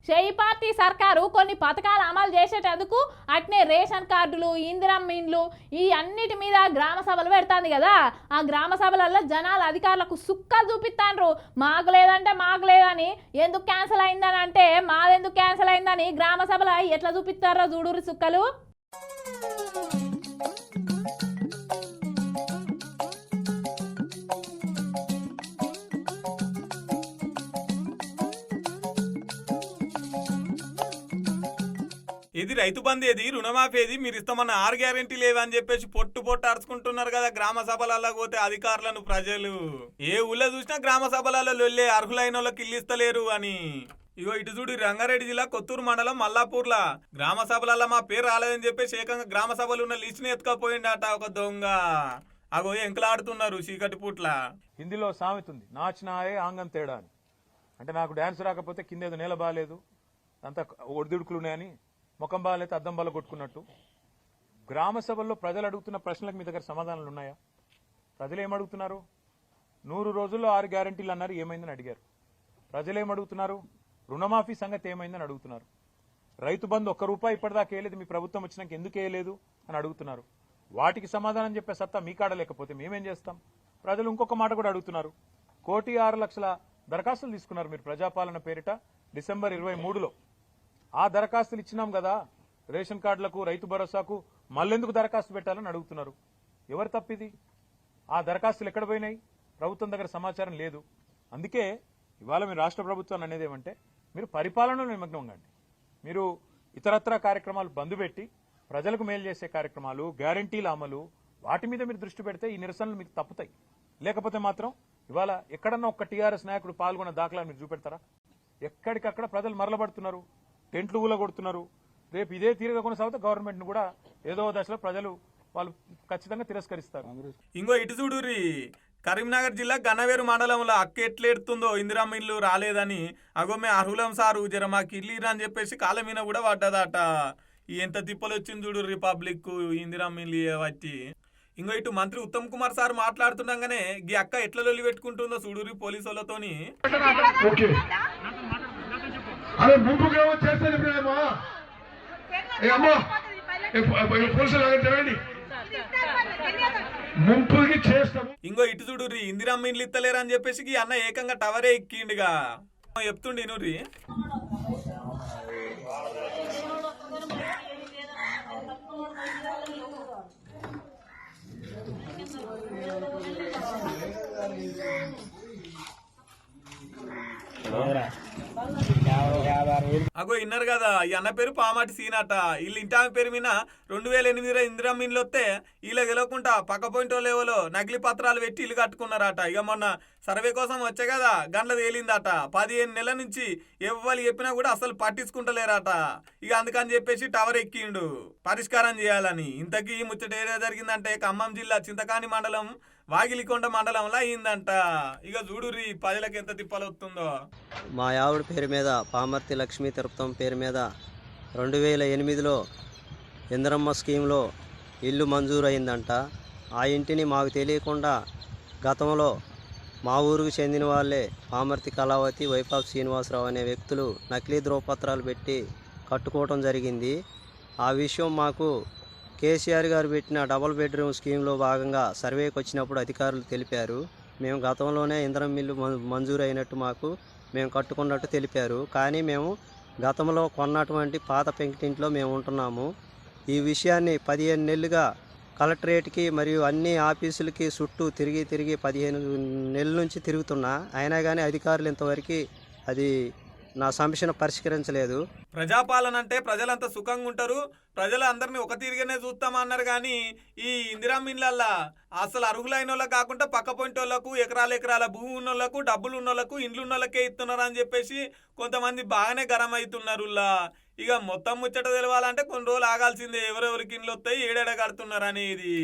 చేయి పార్టీ సర్కారు కొన్ని పథకాలు అమలు చేసేటందుకు అట్నే రేషన్ కార్డులు ఇందిరమ్మ ఇండ్లు ఈ అన్నిటి మీద గ్రామ సభలు పెడతాంది కదా ఆ గ్రామ సభలలో జనాలు అధికారులకు సుక్కలు చూపిస్తాండ్రు మాకు లేదంటే మాకు లేదని ఎందుకు క్యాన్సిల్ అయిందని అంటే మాదెందుకు క్యాన్సిల్ అయిందని గ్రామ సభలో ఎట్లా చూపిస్తారో చూడురు సుక్కలు ఇది రైతు బంధు ఏది రుణమాఫీ ఏది మీరు ఇస్తామన్న 6 గ్యారెంటీ లేవని చెప్పేసి పొట్టు అరుచుకుంటున్నారు కదా గ్రామ సభలలో పోతే అధికారులను ప్రజలు ఏ ఊళ్ళో చూసినా గ్రామ సభలలో లొల్లే అర్హులైన వాళ్ళకి ఇల్లు ఇస్తలేరు అని ఇగో ఇటు చూడు రంగారెడ్డి జిల్లా కొత్తూరు మండలం మల్లాపూర్లా గ్రామ సభలలో మా పేరు రాలేదని చెప్పేసి ఏకంగా గ్రామ సభలు ఉన్న లిస్టుని ఎత్తుకపోయిందట ఒక దొంగ అగో ఎంకలాడుతున్నారు చీకటి పూట్ల. హిందీలో సామెత ఉంది నాచినాయే ఆంగం తేడా అని. అంటే నాకు డాన్స్ రాకపోతే కిందేదో నేల బాగాలేదు అంతా ఒడిదుడుకులున్నాయని ముఖం బాగాలైతే అద్దం బాగా కొట్టుకున్నట్టు గ్రామ సభల్లో ప్రజలు అడుగుతున్న ప్రశ్నలకు మీ దగ్గర సమాధానాలు ఉన్నాయా? ప్రజలు ఏమడుగుతున్నారు? 100 రోజుల్లో 6 గ్యారెంటీలు అన్నారు, ఏమైందని అడిగారు. ప్రజలు ఏమడుగుతున్నారు? రుణమాఫీ సంగతి ఏమైందని అడుగుతున్నారు. రైతు బంధు ₹1 ఇప్పటిదాకా వేయలేదు, మీ ప్రభుత్వం వచ్చినాక ఎందుకు వేయలేదు అని అడుగుతున్నారు. వాటికి సమాధానం చెప్పే సత్తా మీ కాడ లేకపోతే మేమేం చేస్తాం? ప్రజలు ఇంకొక మాట కూడా అడుగుతున్నారు. 1,06,00,000 దరఖాస్తులు తీసుకున్నారు మీరు ప్రజాపాలన పేరిట డిసెంబర్ 23లో. ఆ దరఖాస్తులు ఇచ్చినాం కదా రేషన్ కార్డులకు రైతు భరోసాకు మళ్ళెందుకు దరఖాస్తు పెట్టాలని అడుగుతున్నారు. ఎవరు తప్పిది? ఆ దరఖాస్తులు ఎక్కడ పోయినాయి? ప్రభుత్వం దగ్గర సమాచారం లేదు. అందుకే ఇవాళ మీరు రాష్ట్ర ప్రభుత్వాన్ని అనేది ఏమంటే మీరు పరిపాలనలో నిమగ్నం కండి. మీరు ఇతరత్ర కార్యక్రమాలు బంద్ పెట్టి ప్రజలకు మేలు చేసే కార్యక్రమాలు గ్యారంటీల అమలు వాటి మీద మీరు దృష్టి పెడితే ఈ నిరసనలు మీకు తప్పుతాయి. లేకపోతే మాత్రం ఇవాళ ఎక్కడన్నా ఒక్క టీఆర్ఎస్ నాయకుడు పాల్గొన్న దాఖలాలు మీరు చూపెడతారా? ఎక్కడికక్కడ ప్రజలు మరలబడుతున్నారు, టెంట్లు ఊలగొడుతున్నారు. రేపు ఇదే తీరుగా కొనసాగితే గవర్నమెంట్ ను కూడా ఏదో దశలో ప్రజలు వాళ్ళు ఖచ్చితంగా తిరస్కరిస్తారు. ఇంకో ఇటు చూడుర్రి కరీంనగర్ జిల్లా గన్నవేరు మండలంలో అక్క ఎట్లెడుతుందో ఇందిరమ్మ ఇల్లు రాలేదని అగోమే అర్హులం సారు జర మాకు ఇల్లు ఇరా అని చెప్పేసి కాళ్ళ మీద కూడా పడ్డదట. ఎంత తిప్పలు వచ్చింది చూడు రిపబ్లిక్ ఇందిరమ్మ ఇల్లు వచ్చి. ఇంకో ఇటు మంత్రి ఉత్తమ్ కుమార్ సార్ మాట్లాడుతుండగానే ఈ అక్క ఎట్ల లొల్లి పెట్టుకుంటుందో చూడుర్రి పోలీసు వాళ్ళతోని. అరే ముందుకేమో చేస్తే ముంపుకి చేస్తాము. ఇంకో ఇటు చూడుర్రి ఇందిరమ్మ ఇండ్లు ఇత్తలేరు అని చెప్పేసి ఈ అన్న ఏకంగా టవరే ఎక్కిండుగా చెప్తుండే నుర్రి. అగో ఇన్నారు కదా ఈ అన్న పేరు పామాటి సీనట. వీళ్ళు ఇంటి ఆమె పేరు మీద 2008 ఇందిరమ్మ ఇండ్లు వస్తే వీళ్ళ గెలవకుండా పక్క పోయింటో లేవలో నకిలీ పత్రాలు పెట్టి ఇల్లు కట్టుకున్నారట. ఇక మొన్న సర్వే కోసం వచ్చే కదా గండ్ల తేలిందట. 15 నెలల నుంచి ఎవ్వరు చెప్పినా కూడా అసలు పట్టించుకుంటలేరట. ఇక అందుకని చెప్పేసి టవర్ ఎక్కిండు పరిష్కారం చేయాలని. ఇంతకీ ముచ్చట ఏరియా జరిగిందంటే ఖమ్మం జిల్లా చింతకాని మండలం వాగిలికొండ మండలంలో అయిందంట. ఇక చూడుర్రి ప్రజలకు ఎంత తిప్పలొస్తుందో. మా ఆవిడ పేరు మీద పామర్తి లక్ష్మీ తిరుపతం పేరు మీద 2008లో ఇందిరమ్మ స్కీమ్లో ఇల్లు మంజూరు అయిందంట. ఆ ఇంటిని మాకు తెలియకుండా గతంలో మా ఊరికి చెందిన వాళ్ళే పామర్తి కళావతి వైపాప్ శ్రీనివాసరావు అనే వ్యక్తులు నకిలీ ధ్రువపత్రాలు పెట్టి కట్టుకోవటం జరిగింది. ఆ విషయం మాకు కేసీఆర్ గారు పెట్టిన డబుల్ బెడ్రూమ్ స్కీమ్లో భాగంగా సర్వేకి వచ్చినప్పుడు అధికారులు తెలిపారు. మేము గతంలోనే ఇందిరమ్మ ఇల్లు మంజూరు అయినట్టు మేము కట్టుకున్నట్టు తెలిపారు. కానీ మేము గతంలో కొన్నటువంటి పాత పెంకిటింట్లో మేము ఉంటున్నాము. ఈ విషయాన్ని 15 నెలలుగా కలెక్టరేట్కి మరియు అన్ని ఆఫీసులకి చుట్టూ తిరిగి 15 నెలల నుంచి తిరుగుతున్నా అయినా కానీ అధికారులు ఇంతవరకు అది నా సమస్యను పరిష్కరించలేదు. ప్రజాపాలన అంటే ప్రజలంతా సుఖంగా ఉంటారు, ప్రజలు అందరినీ ఒక తీరుగానే చూస్తామన్నారు. కానీ ఈ ఇందిరమ్మ ఇండ్లల్లా అసలు అర్హులైన వాళ్ళకి కాకుండా పక్క పొంటి వాళ్ళకు ఎకరాల భూమి ఉన్న వాళ్ళకు డబ్బులు ఉన్న వాళ్ళకు ఇండ్లు ఉన్న వాళ్ళకే ఇస్తున్నారు అని చెప్పేసి కొంతమంది బాగానే గరం అవుతున్నారు. ఇక మొత్తం ముచ్చట తెలవాలంటే కొన్ని రోజులు ఆగాల్సిందే. ఎవరెవరికి ఇండ్లు వస్తాయి ఏడేడ కడుతున్నారు అనేది.